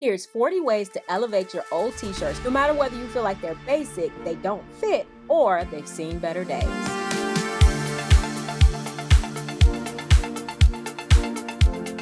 Here's 40 ways to elevate your old t-shirts, no matter whether you feel like they're basic, they don't fit, or they've seen better days.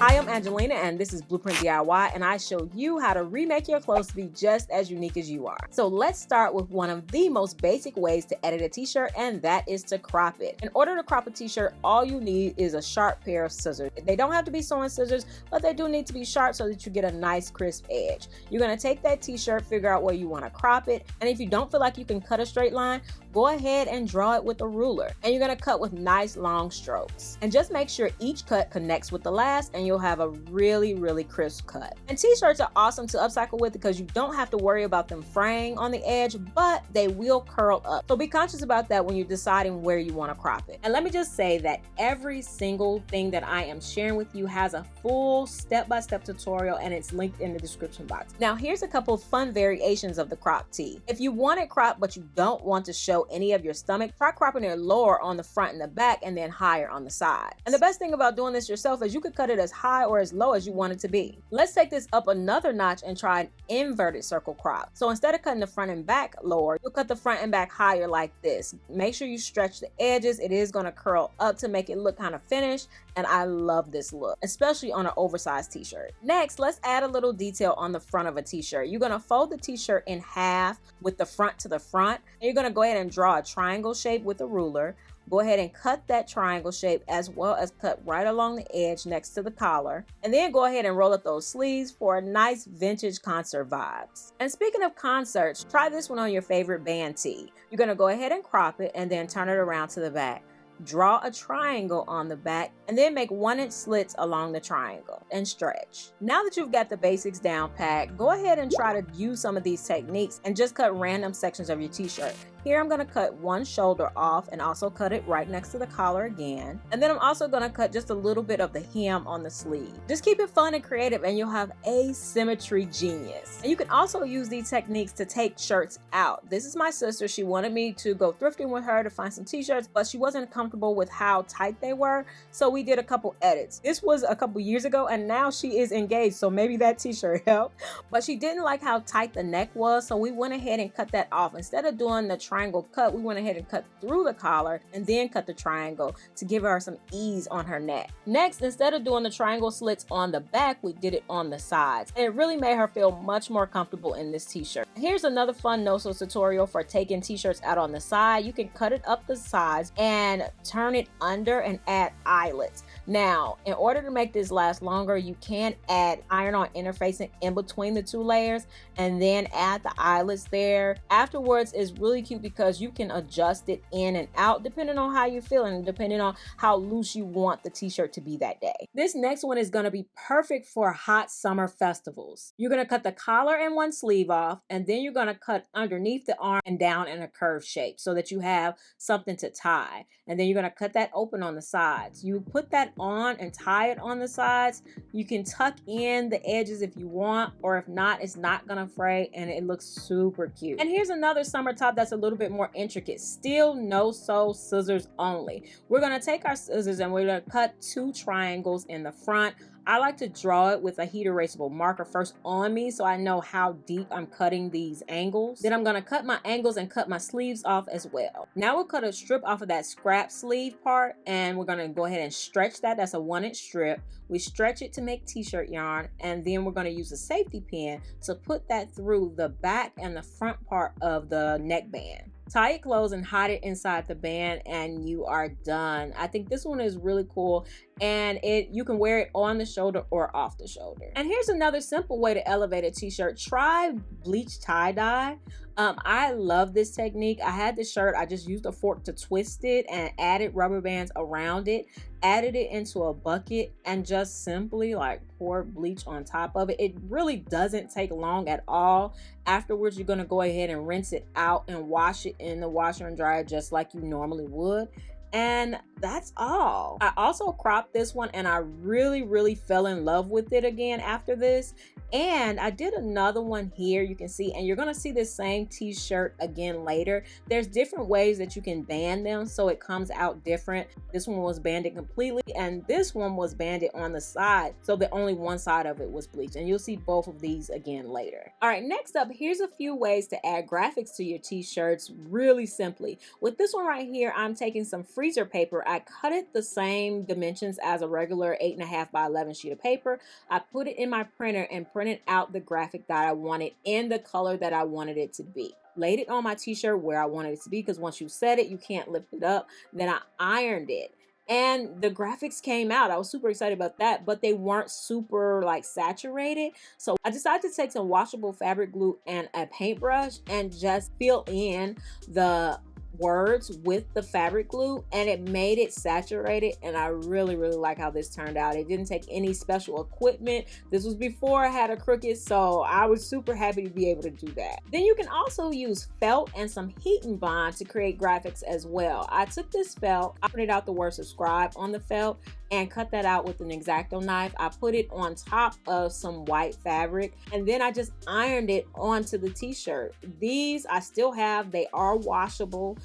Hi, I'm Angelina, and this is Blueprint DIY, and I show you how to remake your clothes to be just as unique as you are. So let's start with one of the most basic ways to edit a t-shirt, and that is to crop it. In order to crop a t-shirt, all you need is a sharp pair of scissors. They don't have to be sewing scissors, but they do need to be sharp so that you get a nice crisp edge. You're going to take that t-shirt, figure out where you want to crop it, and if you don't feel like you can cut a straight line, go ahead and draw it with a ruler. And you're going to cut with nice long strokes. And just make sure each cut connects with the last, and you'll have a really crisp cut. And t-shirts are awesome to upcycle with because you don't have to worry about them fraying on the edge, but they will curl up. So be conscious about that when you're deciding where you want to crop it. And let me just say that every single thing that I am sharing with you has a full step-by-step tutorial, and it's linked in the description box. Now here's a couple of fun variations of the crop tee. If you want it cropped but you don't want to show any of your stomach, try cropping it lower on the front and the back and then higher on the side. And the best thing about doing this yourself is you could cut it as high or as low as you want it to be. Let's take this up another notch and try an inverted circle crop. So instead of cutting the front and back lower, you'll cut the front and back higher like this. Make sure you stretch the edges. It is going to curl up to make it look kind of finished, and I love this look, especially on an oversized t-shirt. Next, let's add a little detail on the front of a t-shirt. You're going to fold the t-shirt in half with the front to the front, and you're going to go ahead and draw a triangle shape with a ruler. Go ahead and cut that triangle shape as well as cut right along the edge next to the collar. And then go ahead and roll up those sleeves for a nice vintage concert vibes. And speaking of concerts, try this one on your favorite band tee. You're going to go ahead and crop it and then turn it around to the back. Draw a triangle on the back and then make 1-inch slits along the triangle and stretch. Now that you've got the basics down pat, go ahead and try to use some of these techniques and just cut random sections of your t-shirt. Here I'm going to cut one shoulder off and also cut it right next to the collar again. And then I'm also going to cut just a little bit of the hem on the sleeve. Just keep it fun and creative and you'll have asymmetry genius. And you can also use these techniques to take shirts out. This is my sister. She wanted me to go thrifting with her to find some t-shirts, but she wasn't comfortable with how tight they were. So we did a couple edits. This was a couple years ago and now she is engaged. So maybe that t-shirt helped. But she didn't like how tight the neck was. So we went ahead and cut that off. Instead of doing the triangle cut, we went ahead and cut through the collar and then cut the triangle to give her some ease on her neck. Next, instead of doing the triangle slits on the back, we did it on the sides, and it really made her feel much more comfortable in this t-shirt. Here's another fun no-sew tutorial for taking t-shirts out on the side. You can cut it up the sides and turn it under and add eyelets. Now, in order to make this last longer, you can add iron-on interfacing in between the two layers and then add the eyelets there. Afterwards, it's really cute because you can adjust it in and out depending on how you're feeling, depending on how loose you want the t-shirt to be that day. This next one is going to be perfect for hot summer festivals. You're going to cut the collar and one sleeve off, and then you're going to cut underneath the arm and down in a curved shape so that you have something to tie. And then you're going to cut that open on the sides. You put that on and tie it on the sides. You can tuck in the edges if you want, or if not, it's not going to fray and it looks super cute. And here's another summer top that's a little bit more intricate. Still no sew, scissors only. We're going to take our scissors and we're going to cut 2 triangles in the front. I like to draw it with a heat erasable marker first on me so I know how deep I'm cutting these angles. Then I'm going to cut my angles and cut my sleeves off as well. Now we'll cut a strip off of that scrap sleeve part and we're going to go ahead and stretch that. That's a 1-inch strip. We stretch it to make t-shirt yarn, and then we're going to use a safety pin to put that through the back and the front part of the neckband. Tie it closed and hide it inside the band and you are done. I think this one is really cool, and you can wear it on the shoulder or off the shoulder. And here's another simple way to elevate a t-shirt. Try bleach tie-dye. I love this technique. I had this shirt, I just used a fork to twist it and added rubber bands around it, added it into a bucket, and just simply like poured bleach on top of it. It really doesn't take long at all. Afterwards, you're going to go ahead and rinse it out and wash it in the washer and dryer just like you normally would. And that's all. I also cropped this one and I really fell in love with it again after this. And I did another one here, you can see, and you're gonna see this same t-shirt again later. There's different ways that you can band them so it comes out different. This one was banded completely and this one was banded on the side, so that only one side of it was bleached, and you'll see both of these again later. All right, next up, here's a few ways to add graphics to your t-shirts really simply. With this one right here, I'm taking some freezer paper. I cut it the same dimensions as a regular 8.5 by 11 sheet of paper. I put it in my printer and printed out the graphic that I wanted in the color that I wanted it to be. Laid it on my t-shirt where I wanted it to be, because once you set it, you can't lift it up. Then I ironed it. And the graphics came out. I was super excited about that, but they weren't super like saturated. So I decided to take some washable fabric glue and a paintbrush and just fill in the words with the fabric glue, and it made it saturated, and I really like how this turned out. It didn't take any special equipment. This was before I had a Cricut, so I was super happy to be able to do that. Then you can also use felt and some heat and bond to create graphics as well. I took this felt, I printed out the word subscribe on the felt and cut that out with an X-Acto knife. I put it on top of some white fabric, and then I just ironed it onto the t-shirt. These I still have, they are washable.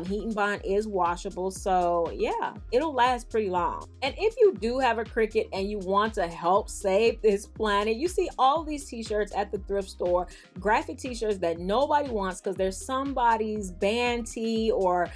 Heat and bond is washable, so yeah, it'll last pretty long. And if you do have a Cricut and you want to help save this planet, you see all these t-shirts at the thrift store, graphic t-shirts that nobody wants because there's somebody's band tee or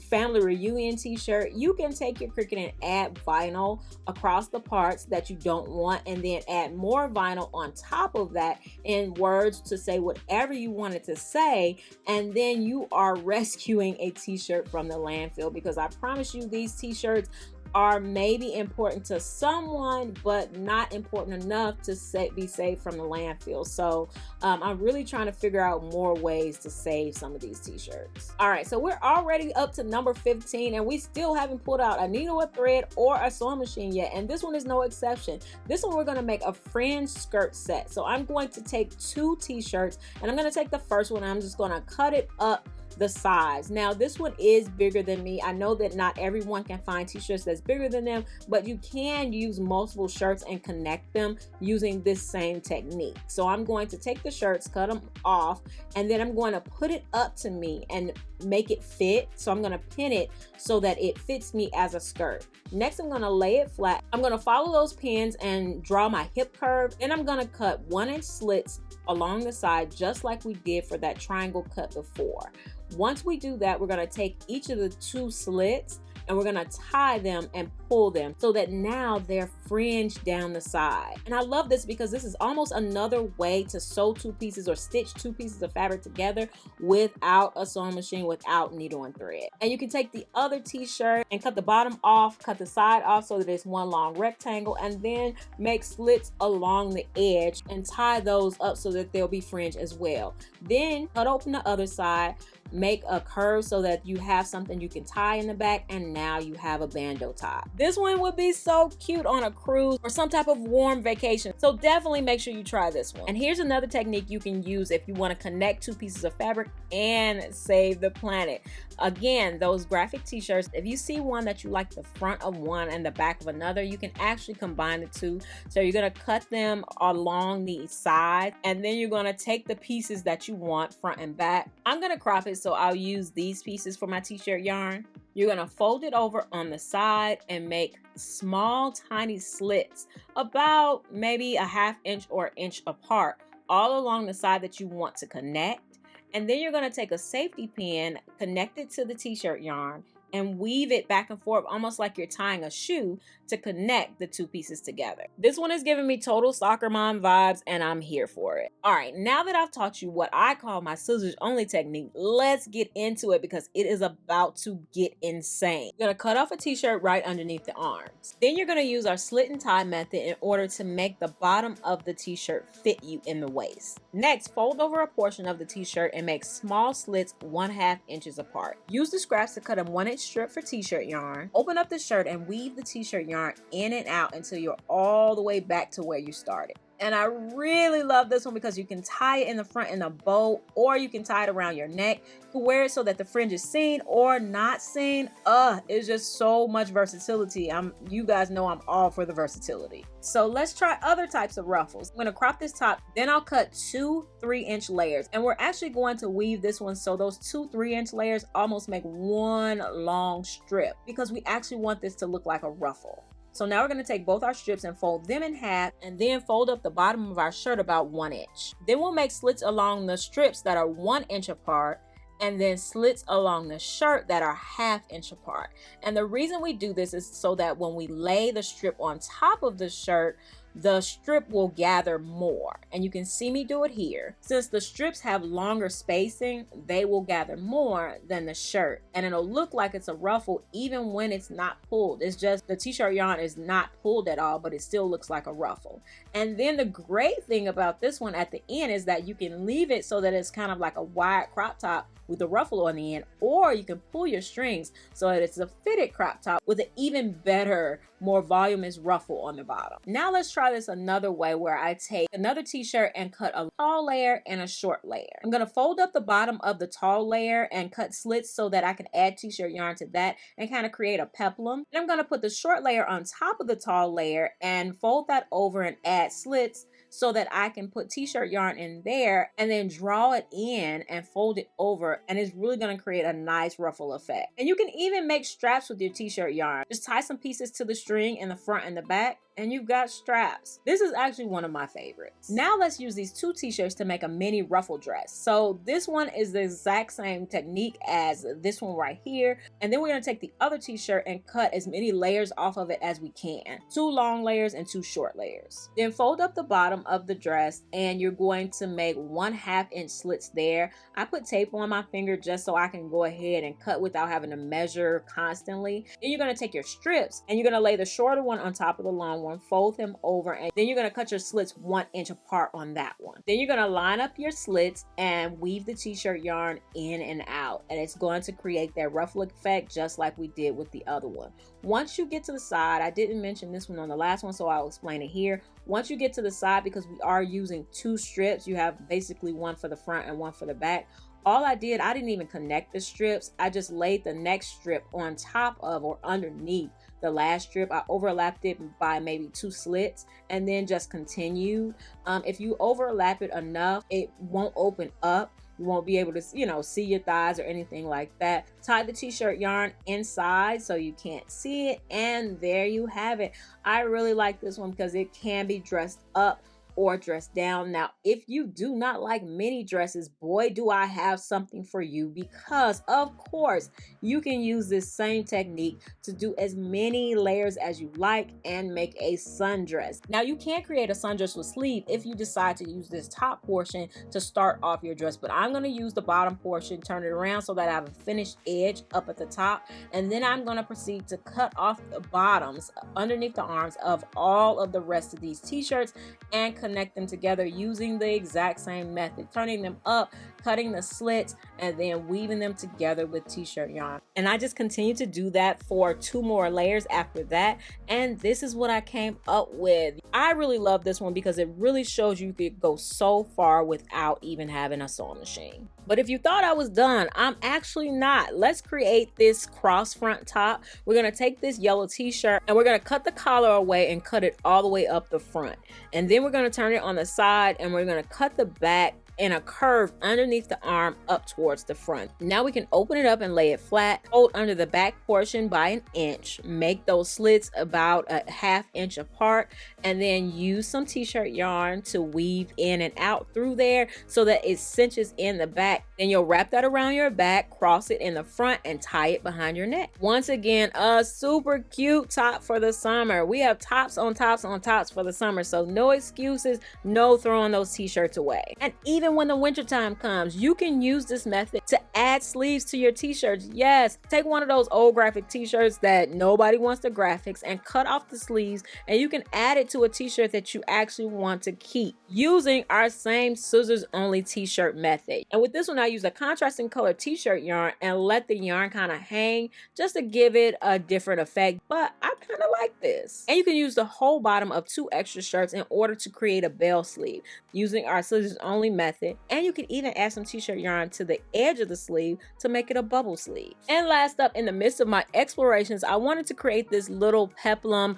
family reunion t-shirt. You can take your Cricut and add vinyl across the parts that you don't want, and then add more vinyl on top of that in words to say whatever you wanted to say, and then you are rescuing a t-shirt from the landfill, because I promise you these t-shirts are maybe important to someone but not important enough to be saved from the landfill. So I'm really trying to figure out more ways to save some of these t-shirts. All right, so we're already up to number 15 and we still haven't pulled out a needle, a thread, or a sewing machine yet, and this one is no exception. This one we're going to make a fringe skirt set. So I'm going to take 2 t-shirts and I'm going to take the first one and I'm just going to cut it up the size. Now this one is bigger than me. I know that not everyone can find t-shirts that's bigger than them, but you can use multiple shirts and connect them using this same technique. So I'm going to take the shirts, cut them off, and then I'm going to put it up to me and make it fit. So I'm going to pin it so that it fits me as a skirt. Next, I'm going to lay it flat. I'm going to follow those pins and draw my hip curve. Then I'm going to cut 1-inch slits along the side, just like we did for that triangle cut before. Once we do that, we're going to take each of the 2 slits and we're going to tie them and pull them so that now they're fringed down the side. And I love this because this is almost another way to sew 2 pieces or stitch 2 pieces of fabric together without a sewing machine, without needle and thread. And you can take the other t-shirt and cut the bottom off, cut the side off so that it's one long rectangle, and then make slits along the edge and tie those up so that they'll be fringed as well. Then cut open the other side, make a curve so that you have something you can tie in the back, and now you have a bandeau tie. This one would be so cute on a cruise or some type of warm vacation, so definitely make sure you try this one. And here's another technique you can use if you want to connect 2 pieces of fabric and save the planet. Again, those graphic t-shirts, if you see one that you like the front of one and the back of another, you can actually combine the 2. So you're going to cut them along the side, and then you're going to take the pieces that you want front and back. I'm going to crop it, so I'll use these pieces for my t-shirt yarn. You're going to fold it over on the side and make small tiny slits about maybe a 1/2 inch or inch apart all along the side that you want to connect. And then you're going to take a safety pin, connect it to the t-shirt yarn, and weave it back and forth almost like you're tying a shoe to connect the 2 pieces together. This one is giving me total soccer mom vibes and I'm here for it. All right, now that I've taught you what I call my scissors only technique, let's get into it because it is about to get insane. You're gonna cut off a t-shirt right underneath the arms. Then you're gonna use our slit and tie method in order to make the bottom of the t-shirt fit you in the waist. Next, fold over a portion of the t-shirt and make small slits 1/2 inches apart. Use the scraps to cut a 1-inch strip for t-shirt yarn. Open up the shirt and weave the t-shirt yarn in and out until you're all the way back to where you started. And I really love this one because you can tie it in the front in a bow, or you can tie it around your neck. You can wear it so that the fringe is seen or not seen. It's just so much versatility. You guys know I'm all for the versatility. So let's try other types of ruffles. I'm gonna crop this top, then I'll cut 2 3-inch layers. And we're actually going to weave this one so those 2 3-inch layers almost make one long strip, because we actually want this to look like a ruffle. So now we're going to take both our strips and fold them in half, and then fold up the bottom of our shirt about 1 inch. Then we'll make slits along the strips that are 1 inch apart, and then slits along the shirt that are 1/2 inch apart. And the reason we do this is so that when we lay the strip on top of the shirt, the strip will gather more. And you can see me do it here. Since the strips have longer spacing, they will gather more than the shirt, and it'll look like it's a ruffle even when it's not pulled. It's just the t-shirt yarn is not pulled at all, but it still looks like a ruffle. And then the great thing about this one at the end is that you can leave it so that it's kind of like a wide crop top with a ruffle on the end, or you can pull your strings so that it's a fitted crop top with an even better, more voluminous ruffle on the bottom. Now let's try this another way, where I take another t-shirt and cut a tall layer and a short layer. I'm gonna fold up the bottom of the tall layer and cut slits so that I can add t-shirt yarn to that and kind of create a peplum. And I'm gonna put the short layer on top of the tall layer and fold that over and add slits so that I can put t-shirt yarn in there and then draw it in and fold it over, and it's really going to create a nice ruffle effect. And you can even make straps with your t-shirt yarn. Just tie some pieces to the string in the front and the back, and you've got straps. This is actually one of my favorites. Now let's use these 2 t-shirts to make a mini ruffle dress. So this one is the exact same technique as this one right here, and then we're going to take the other t-shirt and cut as many layers off of it as we can. 2 long layers and 2 short layers. Then fold up the bottom of the dress, and you're going to make 1/2 inch slits there. I put tape on my finger just so I can go ahead and cut without having to measure constantly. Then you're going to take your strips and you're going to lay the shorter one on top of the long one, fold them over, and then you're going to cut your slits 1 inch apart on that one. Then you're going to line up your slits and weave the t-shirt yarn in and out, and it's going to create that ruffle effect just like we did with the other one. Once you get to the side, I didn't mention this one on the last one, so I'll explain it here. Once you get to the side, because we are using 2 strips, you have basically one for the front and one for the back. All I didn't even connect the strips. I just laid the next strip on top of or underneath the last strip. I overlapped it by maybe 2 slits and then just continued. If you overlap it enough, it won't open up. You won't be able to, see your thighs or anything like that. Tie the t-shirt yarn inside so you can't see it, and there you have it. I really like this one because it can be dressed up or dressed down. Now, if you do not like mini dresses, boy, do I have something for you, because of course you can use this same technique to do as many layers as you like and make a sundress. Now, you can create a sundress with sleeve if you decide to use this top portion to start off your dress, but I'm going to use the bottom portion, turn it around so that I have a finished edge up at the top, and then I'm going to proceed to cut off the bottoms underneath the arms of all of the rest of these t-shirts and connect them together using the exact same method, turning them up, cutting the slits, and then weaving them together with t-shirt yarn. And I just continue to do that for 2 more layers after that, and this is what I came up with. I really love this one because it really shows you could go so far without even having a sewing machine. But if you thought I was done, I'm actually not. Let's create this cross front top. We're gonna take this yellow t-shirt and we're gonna cut the collar away and cut it all the way up the front. And then we're gonna turn it on the side and we're gonna cut the back in a curve underneath the arm up towards the front. Now we can open it up and lay it flat, fold under the back portion by 1 inch, make those slits about a 1/2 inch apart, and then use some t-shirt yarn to weave in and out through there so that it cinches in the back. Then you'll wrap that around your back, cross it in the front, and tie it behind your neck. Once again, a super cute top for the summer. We have tops on tops on tops for the summer, so no excuses, no throwing those t-shirts away. And even even when the winter time comes, you can use this method to add sleeves to your t-shirts. Yes, take one of those old graphic t-shirts that nobody wants the graphics and cut off the sleeves, and you can add it to a t-shirt that you actually want to keep using our same scissors only t-shirt method. And with this one, I use a contrasting color t-shirt yarn and let the yarn kind of hang just to give it a different effect, but I kind of like this. And you can use the whole bottom of 2 extra shirts in order to create a bell sleeve using our scissors only method, and you can even add some t-shirt yarn to the edge of the sleeve to make it a bubble sleeve. And last up, in the midst of my explorations, I wanted to create this little peplum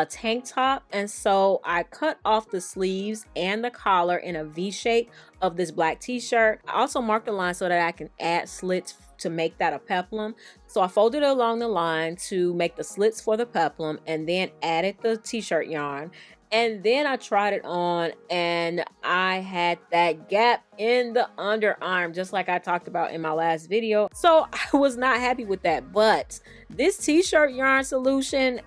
tank top, and so I cut off the sleeves and the collar in a V shape of this black t-shirt. I also marked the line so that I can add slits to make that a peplum. So I folded it along the line to make the slits for the peplum and then added the t-shirt yarn. And then I tried it on and I had that gap in the underarm, just like I talked about in my last video. So I was not happy with that, but this t-shirt yarn solution,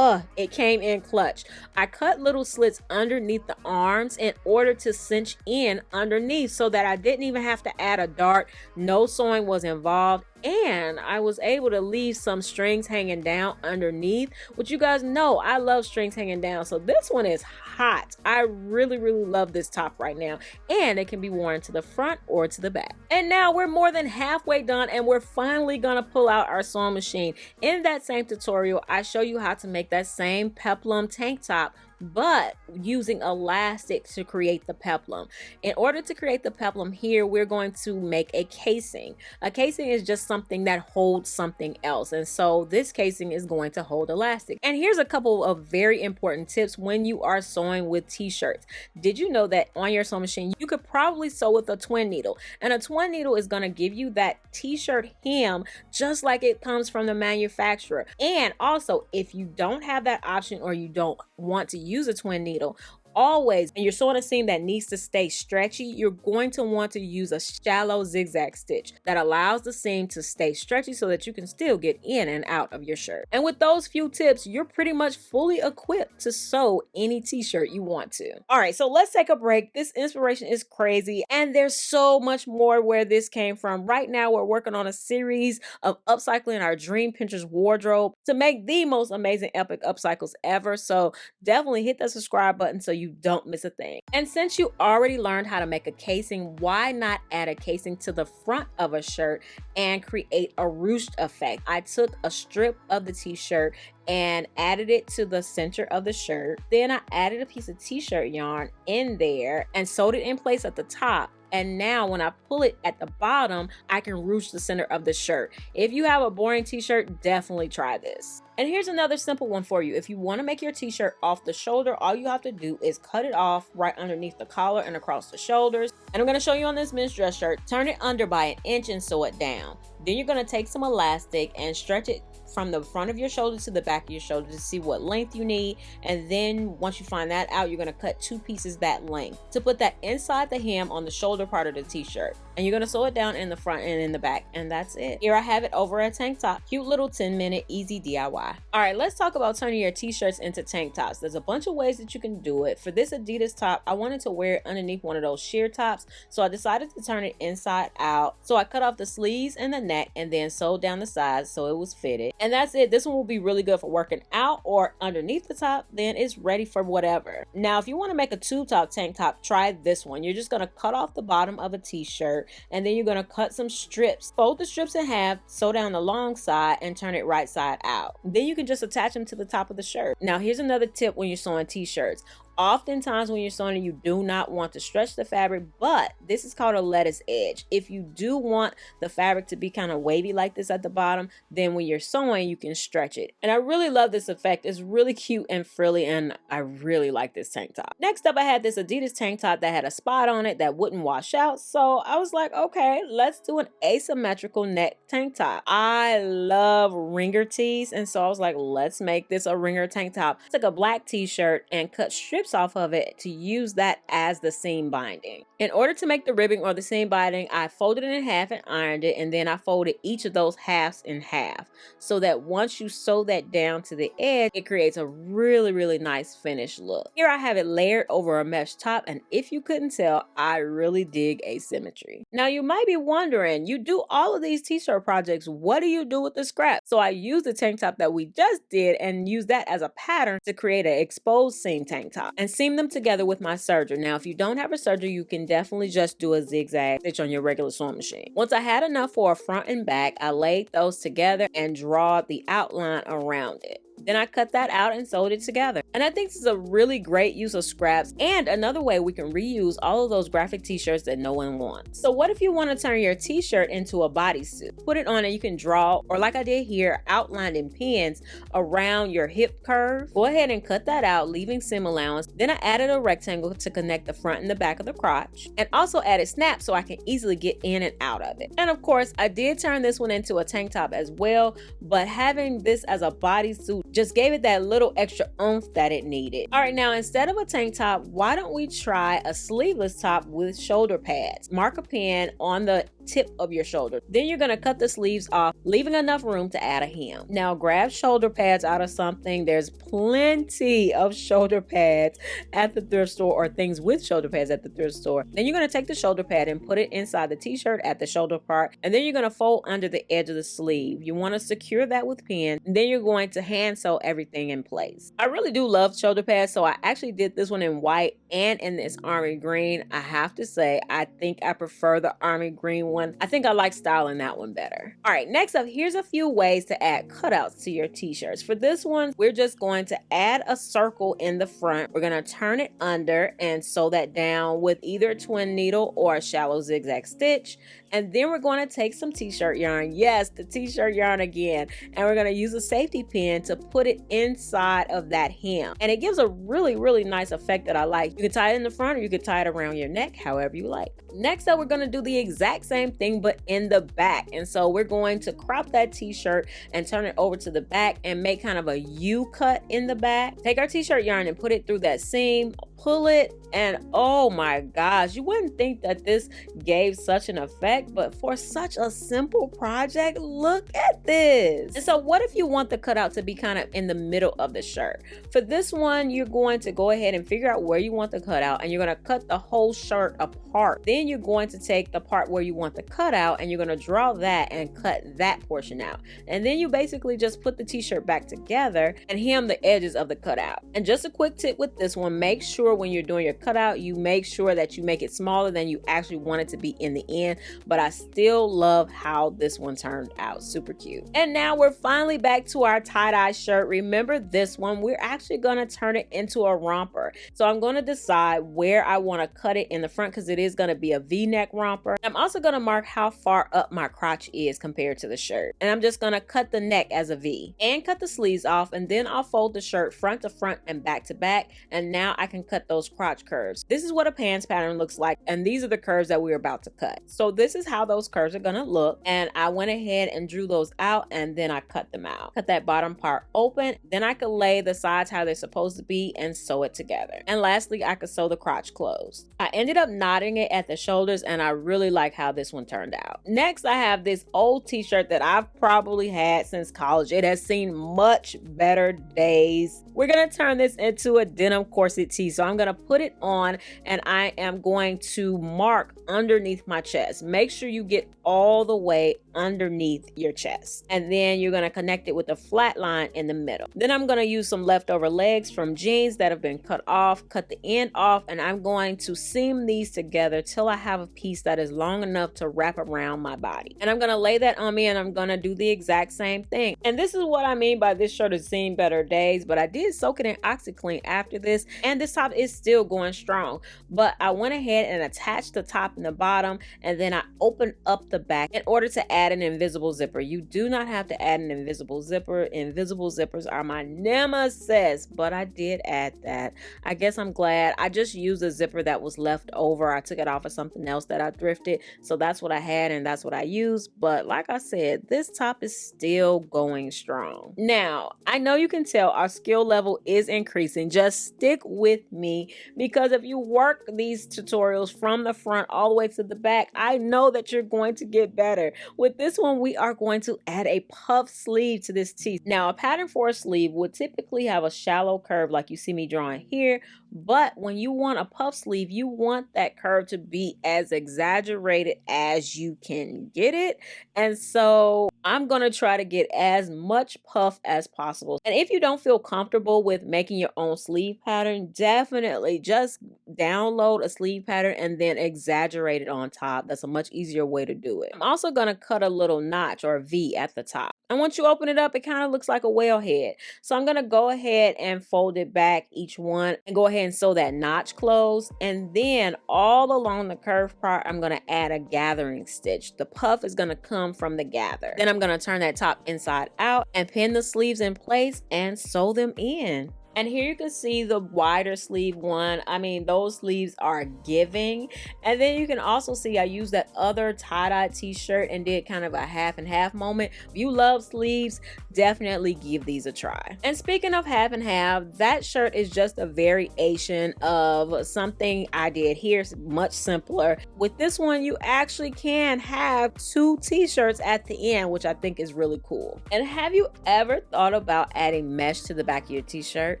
it came in clutch. I cut little slits underneath the arms in order to cinch in underneath so that I didn't even have to add a dart. No sewing was involved. And I was able to leave some strings hanging down underneath, which you guys know I love strings hanging down. So this one is hot. I really love this top right now, and it can be worn to the front or to the back. And now we're more than halfway done, and we're finally gonna pull out our sewing machine. In that same tutorial, I show you how to make that same peplum tank top, but using elastic to create the peplum. In order to create the peplum here, we're going to make a casing. A casing is just something that holds something else, and so this casing is going to hold elastic. And here's a couple of very important tips when you are sewing with t-shirts. Did you know that on your sewing machine you could probably sew with a twin needle, and a twin needle is going to give you that t-shirt hem just like it comes from the manufacturer. And also, if you don't have that option or you don't want to use a twin needle, always, and you're sewing a seam that needs to stay stretchy, you're going to want to use a shallow zigzag stitch that allows the seam to stay stretchy so that you can still get in and out of your shirt. And with those few tips, you're pretty much fully equipped to sew any t-shirt you want to. All right, so let's take a break. This inspiration is crazy, and there's so much more where this came from. Right now, we're working on a series of upcycling our Dream Pinterest wardrobe to make the most amazing epic upcycles ever. So definitely hit that subscribe button so you don't miss a thing. And since you already learned how to make a casing, why not add a casing to the front of a shirt and create a ruched effect? I took a strip of the t-shirt and added it to the center of the shirt. Then I added a piece of t-shirt yarn in there and sewed it in place at the top. And now when I pull it at the bottom, I can ruche the center of the shirt. If you have a boring t-shirt, definitely try this. And here's another simple one for you. If you want to make your t-shirt off the shoulder, all you have to do is cut it off right underneath the collar and across the shoulders. And I'm going to show you on this men's dress shirt. Turn it under by 1 inch and sew it down. Then you're going to take some elastic and stretch it from the front of your shoulder to the back of your shoulder to see what length you need. And then once you find that out, you're going to cut 2 pieces that length to put that inside the hem on the shoulder part of the t-shirt. And you're going to sew it down in the front and in the back. And that's it. Here I have it over a tank top. Cute little 10-minute easy DIY. All right, let's talk about turning your t-shirts into tank tops. There's a bunch of ways that you can do it. For this Adidas top, I wanted to wear it underneath one of those sheer tops, so I decided to turn it inside out. So I cut off the sleeves and the neck and then sewed down the sides so it was fitted. And that's it. This one will be really good for working out or underneath the top. Then it's ready for whatever. Now, if you want to make a tube top tank top, try this one. You're just going to cut off the bottom of a t-shirt and then you're going to cut some strips. Fold the strips in half, sew down the long side and turn it right side out. Then you can just attach them to the top of the shirt. Now, here's another tip when you're sewing t-shirts. Oftentimes when you're sewing, you do not want to stretch the fabric, but this is called a lettuce edge. If you do want the fabric to be kind of wavy like this at the bottom, then when you're sewing, you can stretch it. And I really love this effect. It's really cute and frilly, and I really like this tank top. Next up, I had this Adidas tank top that had a spot on it that wouldn't wash out. So I was like, okay, let's do an asymmetrical neck tank top. I love ringer tees, and so I was like, let's make this a ringer tank top. I took a black t-shirt and cut strips strips off of it to use that as the seam binding. In order to make the ribbing or the seam binding, I folded it in half and ironed it, and then I folded each of those halves in half so that once you sew that down to the edge, it creates a really nice finished look. Here I have it layered over a mesh top, and if you couldn't tell, I really dig asymmetry. Now you might be wondering, you do all of these t-shirt projects, what do you do with the scraps? So I used the tank top that we just did and used that as a pattern to create an exposed seam tank top and seam them together with my serger. Now if you don't have a serger, you can definitely just do a zigzag stitch on your regular sewing machine. Once I had enough for a front and back, I laid those together and draw the outline around it. Then I cut that out and sewed it together. And I think this is a really great use of scraps and another way we can reuse all of those graphic t-shirts that no one wants. So what if you want to turn your t-shirt into a bodysuit? Put it on and you can draw, or like I did here, outlined in pins around your hip curve. Go ahead and cut that out, leaving seam allowance. Then I added a rectangle to connect the front and the back of the crotch, and also added snaps so I can easily get in and out of it. And of course, I did turn this one into a tank top as well, but having this as a bodysuit just gave it that little extra oomph that it needed. All right, now instead of a tank top, why don't we try a sleeveless top with shoulder pads? Mark a pin on the tip of your shoulder. Then you're gonna cut the sleeves off, leaving enough room to add a hem. Now grab shoulder pads out of something. There's plenty of shoulder pads at the thrift store, or things with shoulder pads at the thrift store. Then you're gonna take the shoulder pad and put it inside the t-shirt at the shoulder part, and then you're gonna fold under the edge of the sleeve. You wanna secure that with pin, and then you're going to hand sew everything in place. I really do love shoulder pads, so I actually did this one in white and in this army green. I have to say, I think I prefer the army green one. I think I like styling that one better. All right, next up, here's a few ways to add cutouts to your t-shirts. For this one, we're just going to add a circle in the front. We're gonna turn it under and sew that down with either a twin needle or a shallow zigzag stitch. And then we're going to take some t-shirt yarn. Yes, the t-shirt yarn again. And we're going to use a safety pin to put it inside of that hem. And it gives a really nice effect that I like. You can tie it in the front or you can tie it around your neck, however you like. Next up, we're going to do the exact same thing, but in the back. And so we're going to crop that t-shirt and turn it over to the back and make kind of a U cut in the back. Take our t-shirt yarn and put it through that seam, pull it, and oh my gosh, you wouldn't think that this gave such an effect, but for such a simple project, look at this. And so what if you want the cutout to be kind of in the middle of the shirt? For this one, you're going to go ahead and figure out where you want the cutout, and you're going to cut the whole shirt apart. Then you're going to take the part where you want the cutout and you're going to draw that and cut that portion out. And then you basically just put the t-shirt back together and hem the edges of the cutout. And just a quick tip with this one, make sure when you're doing your cutout, you make sure that you make it smaller than you actually want it to be in the end. But I still love how this one turned out. Super cute. And now we're finally back to our tie-dye shirt. Remember this one, we're actually going to turn it into a romper. So I'm going to decide where I want to cut it in the front, because it is going to be a V-neck romper. I'm also going to mark how far up my crotch is compared to the shirt. And I'm just going to cut the neck as a V and cut the sleeves off, and then I'll fold the shirt front to front and back to back. And now I can cut those crotch curves. This is what a pants pattern looks like, and these are the curves that we're about to cut. So this is how those curves are gonna look, and I went ahead and drew those out, and then I cut them out. Cut that bottom part open, then I could lay the sides how they're supposed to be and sew it together. And lastly, I could sew the crotch closed. I ended up knotting it at the shoulders, and I really like how this one turned out. Next, I have this old t-shirt that I've probably had since college. It has seen much better days. We're gonna turn this into a denim corset tee. So I'm gonna put it on, and I am going to mark underneath my chest. Make sure you get all the way underneath your chest, and then you're going to connect it with a flat line in the middle. Then I'm going to use some leftover legs from jeans that have been cut off, cut the end off, and I'm going to seam these together till I have a piece that is long enough to wrap around my body. And I'm going to lay that on me, and I'm going to do the exact same thing. And this is what I mean by this shirt has seen better days, but I did soak it in OpcyClean after this, and this top is still going strong. But I went ahead and attached the top and the bottom, and then I opened up the back in order to add an invisible zipper. You do not have to add an invisible zipper. Invisible zippers are my nemesis, but I did add that. I guess I'm glad. I just used a zipper that was left over. I took it off of something else that I thrifted, so that's what I had and that's what I used. But like I said, this top is still going strong. Now, I know you can tell our skill level is increasing. Just stick with me, because if you work these tutorials from the front all the way to the back, I know that you're going to get better. With this one, we are going to add a puff sleeve to this tee. Now, a pattern for a sleeve would typically have a shallow curve like you see me drawing here, but when you want a puff sleeve, you want that curve to be as exaggerated as you can get it. And so I'm going to try to get as much puff as possible. And if you don't feel comfortable with making your own sleeve pattern, definitely just download a sleeve pattern and then exaggerate it on top. That's a much easier way to do it. I'm also going to cut a little notch or V at the top. And once you open it up, it kind of looks like a whale head. So I'm going to go ahead and fold it back each one and go ahead and sew that notch closed. And then all along the curve part, I'm going to add a gathering stitch. The puff is going to come from the gather. Then I'm going to turn that top inside out and pin the sleeves in place and sew them in. And here you can see the wider sleeve one. I mean, those sleeves are giving. And then you can also see I used that other tie-dye t-shirt and did kind of a half and half moment. If you love sleeves, definitely give these a try. And speaking of half and half, that shirt is just a variation of something I did here. It's much simpler. With this one, you actually can have two t-shirts at the end, which I think is really cool. And have you ever thought about adding mesh to the back of your t-shirt?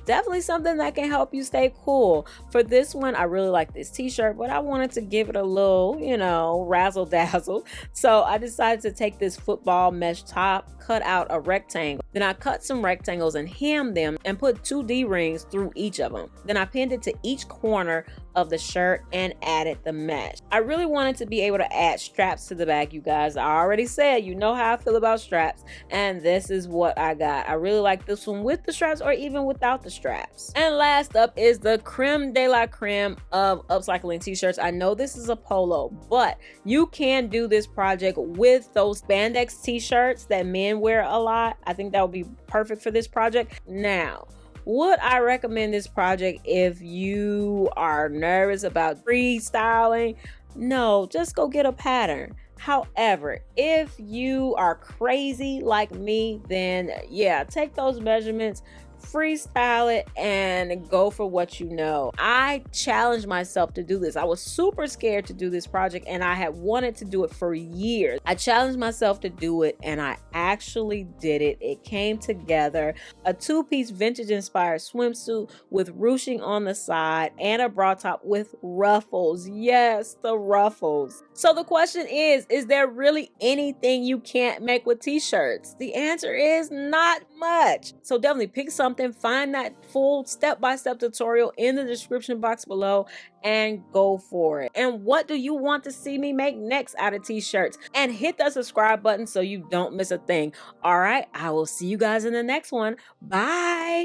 Definitely something that can help you stay cool. For this one, I really like this t-shirt, but I wanted to give it a little, you know, razzle dazzle. So I decided to take this football mesh top, cut out a rectangle. Then I cut some rectangles and hemmed them and put 2 D-rings through each of them. Then I pinned it to each corner of the shirt and added the mesh. I really wanted to be able to add straps to the back, you guys. I already said, you know how I feel about straps, and this is what I got. I really like this one with the straps or even without the straps. And last up is the creme de la creme of upcycling t-shirts. I know this is a polo, but you can do this project with those spandex t-shirts that men wear a lot. I think that would be perfect for this project. Now, would I recommend this project if you are nervous about freestyling? No, just go get a pattern. However, if you are crazy like me, then yeah, take those measurements, freestyle it, and go for what you know. I challenged myself to do this. I was super scared to do this project and I had wanted to do it for years. I challenged myself to do it and I actually did it. It came together. A 2-piece vintage inspired swimsuit with ruching on the side and a bra top with ruffles. Yes, the ruffles. So the question is there really anything you can't make with t-shirts? The answer is not much. So definitely pick something, find that full step-by-step tutorial in the description box below and go for it. And what do you want to see me make next out of t-shirts? And hit that subscribe button so you don't miss a thing. All right, I will see you guys in the next one. Bye.